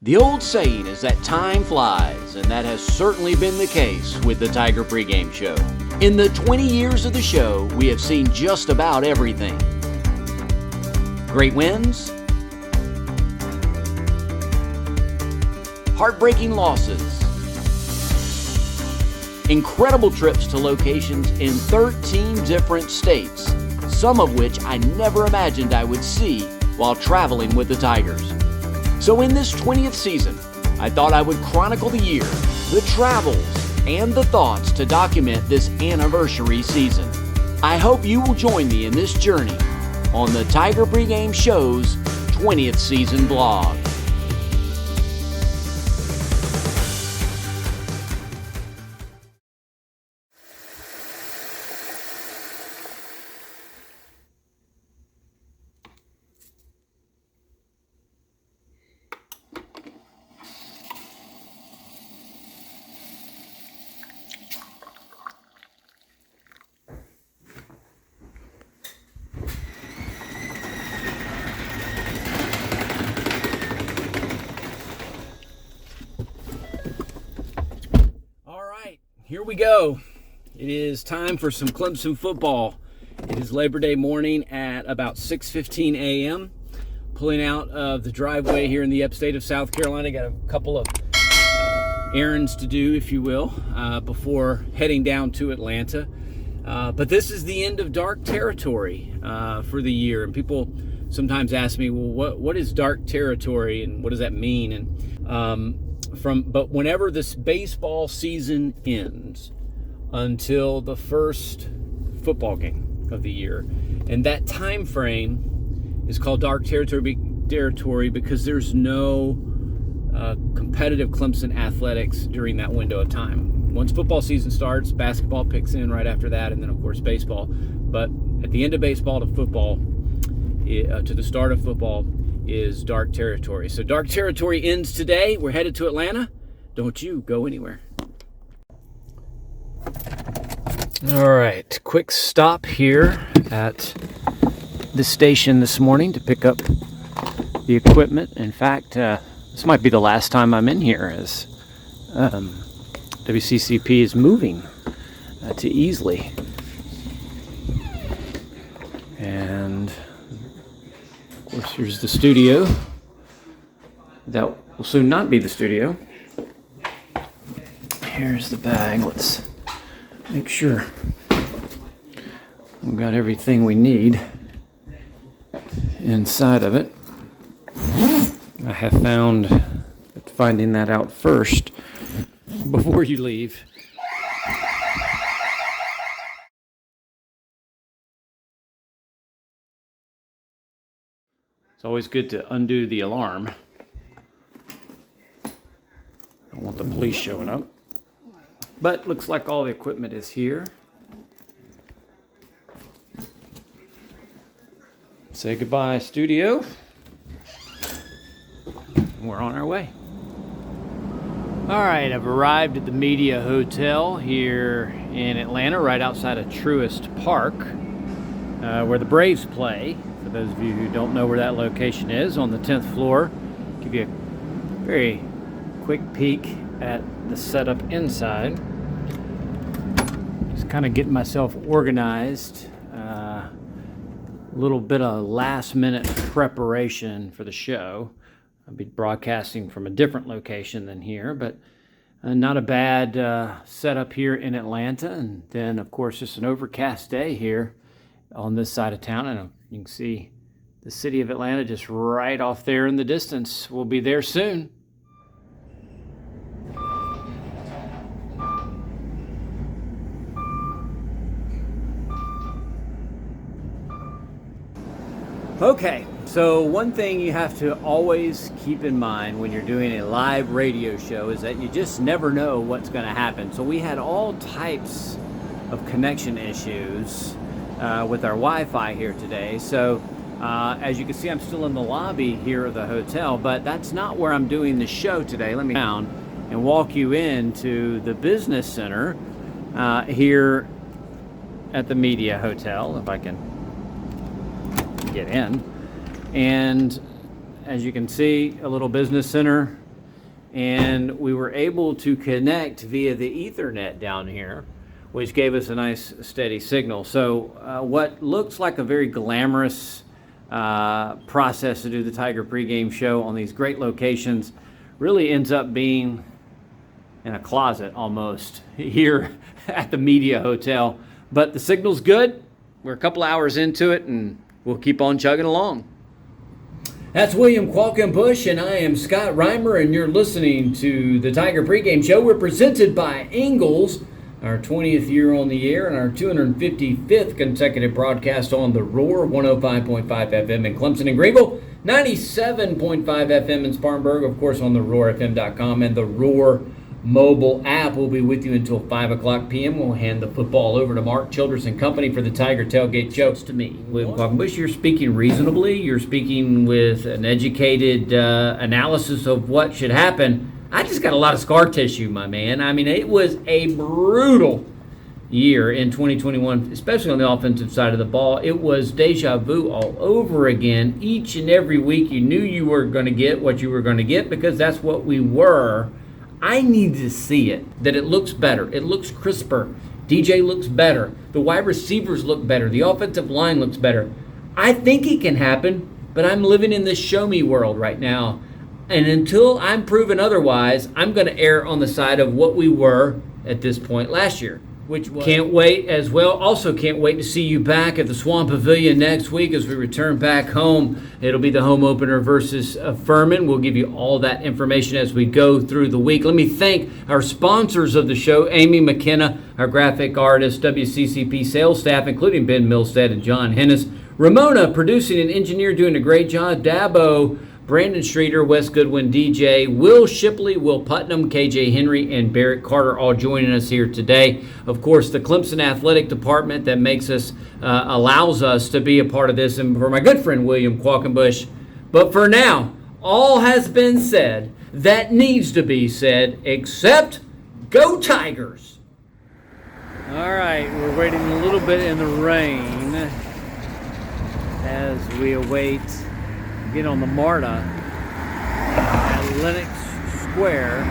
The old saying is that time flies, and that has certainly been the case with the Tiger Pregame Show. In the 20 years of the show, we have seen just about everything. Great wins, heartbreaking losses, incredible trips to locations in 13 different states, some of which I never imagined I would see while traveling with the Tigers. So in this 20th season, I thought I would chronicle the year, the travels, and the thoughts to document this anniversary season. I hope you will join me in this journey on the Tiger Pregame Show's 20th season blog. Here we go. It is time for some Clemson football. It is Labor Day morning at about 6:15 a.m. Pulling out of the driveway here in the upstate of South Carolina. Got a couple of errands to do, if you will, before heading down to Atlanta. But this is the end of dark territory for the year. And people sometimes ask me, well, what is dark territory and what does that mean? And but whenever this baseball season ends until the first football game of the year, and that time frame is called dark territory because there's no competitive Clemson athletics during that window of time. Once football season starts, basketball picks in right after that, and then of course baseball. But at the end of baseball to football, to the start of football, is dark territory. So dark territory ends today. We're headed to Atlanta. Don't you go anywhere. All right, quick stop here at the station this morning to pick up the equipment. In fact, this might be the last time I'm in here as WCCP is moving to Easley. And of course, here's the studio. That will soon not be the studio. Here's the bag. Let's make sure we've got everything we need inside of it. I have found that finding that out first before you leave. It's always good to undo the alarm. Don't want the police showing up. But looks like all the equipment is here. Say goodbye, studio. We're on our way. All right, I've arrived at the Media Hotel here in Atlanta, right outside of Truist Park, where the Braves play. For those of you who don't know where that location is, on the 10th floor. Give you a very quick peek at the setup inside. Just kind of getting myself organized. A little bit of last minute preparation for the show. I'll be broadcasting from a different location than here, but not a bad setup here in Atlanta. And then, of course, just an overcast day here on this side of town. And you can see the city of Atlanta just right off there in the distance. We'll be there soon. Okay, so one thing you have to always keep in mind when you're doing a live radio show is that you just never know what's going to happen. So we had all types of connection issues with our Wi-Fi here today. So as you can see, I'm still in the lobby here of the hotel, but that's not where I'm doing the show today. Let me down and walk you into the business center here at the Media Hotel, if I can get in. And as you can see, a little business center and we were able to connect via the Ethernet down here, which gave us a nice steady signal. So what looks like a very glamorous process to do the Tiger pregame show on these great locations really ends up being in a closet almost here at the Media Hotel. But the signal's good. We're a couple hours into it, and we'll keep on chugging along. That's William Qualkenbush, and I am Scott Reimer, and you're listening to the Tiger Pregame Show. We're presented by Ingles, our 20th year on the air, and our 255th consecutive broadcast on the Roar, 105.5 FM in Clemson and Greenville, 97.5 FM in Spartanburg, of course on the RoarFM.com and the Roar mobile app. We'll be with you until 5 o'clock p.m. We'll hand the football over to Mark Childress and company for the Tiger Tailgate Show. To me, William Qualkenbush, you're speaking reasonably. You're speaking with an educated analysis of what should happen. I just got a lot of scar tissue, my man. I mean, it was a brutal year in 2021, especially on the offensive side of the ball. It was deja vu all over again. Each and every week you knew you were going to get what you were going to get because that's what we were. I need to see it, that it looks better. It looks crisper. DJ looks better. The wide receivers look better. The offensive line looks better. I think it can happen, but I'm living in this show me world right now. And until I'm proven otherwise, I'm going to err on the side of what we were at this point last year. Which was. Can't wait as well. Also can't wait to see you back at the Swan Pavilion next week as we return back home. It'll be the home opener versus Furman. We'll give you all that information as we go through the week. Let me thank our sponsors of the show, Amy McKenna, our graphic artist, WCCP sales staff, including Ben Milstead and John Hennis, Ramona, producing and engineer, doing a great job, Dabo, Brandon Streeter, Wes Goodwin, DJ, Will Shipley, Will Putnam, KJ Henry, and Barrett Carter all joining us here today. Of course, the Clemson Athletic Department that makes us, allows us to be a part of this, and for my good friend William Qualkenbush. But for now, all has been said that needs to be said, except go Tigers! All right, we're waiting a little bit in the rain as we await get on the MARTA at Lenox Square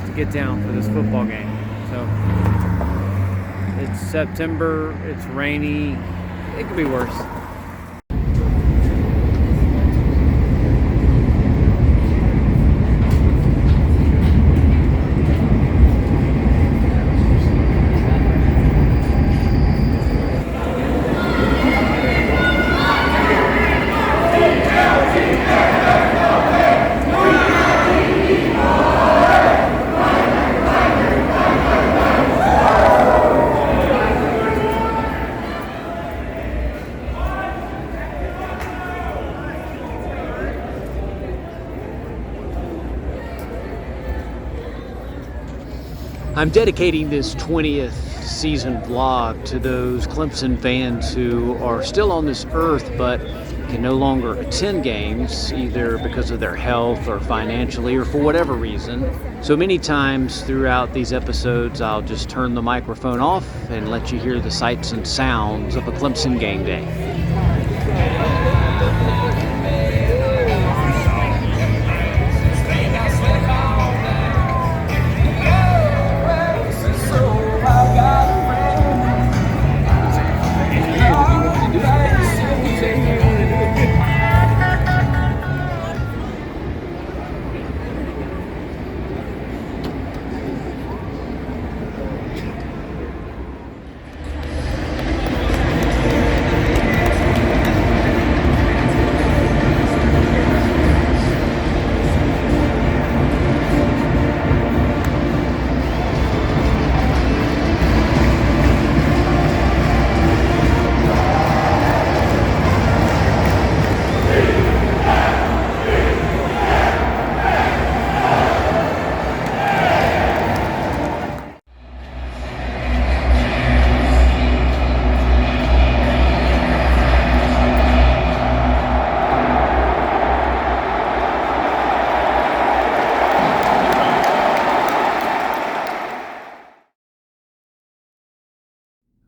to get down for this football game. So it's September, it's rainy, it could be worse. I'm dedicating this 20th season vlog to those Clemson fans who are still on this earth but can no longer attend games, either because of their health or financially or for whatever reason. So many times throughout these episodes, I'll just turn the microphone off and let you hear the sights and sounds of a Clemson game day.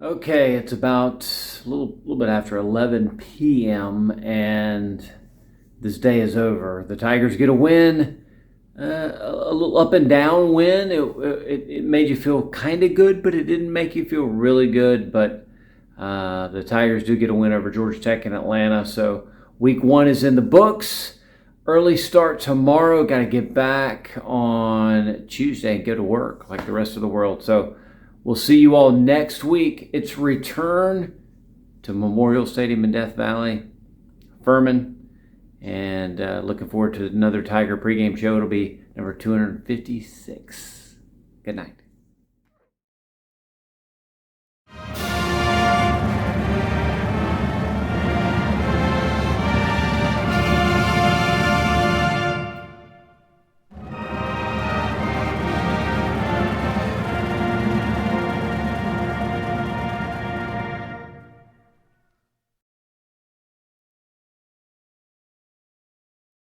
Okay, it's about a little bit after 11 p.m. and this day is over. The Tigers get a win. a little up and down win. It made you feel kind of good, but it didn't make you feel really good. But the Tigers do get a win over Georgia Tech in Atlanta. So week 1 is in the books. Early start tomorrow. Got to get back on Tuesday and go to work like the rest of the world. So we'll see you all next week. It's return to Memorial Stadium in Death Valley, Furman. And looking forward to another Tiger pregame show. It'll be number 256. Good night.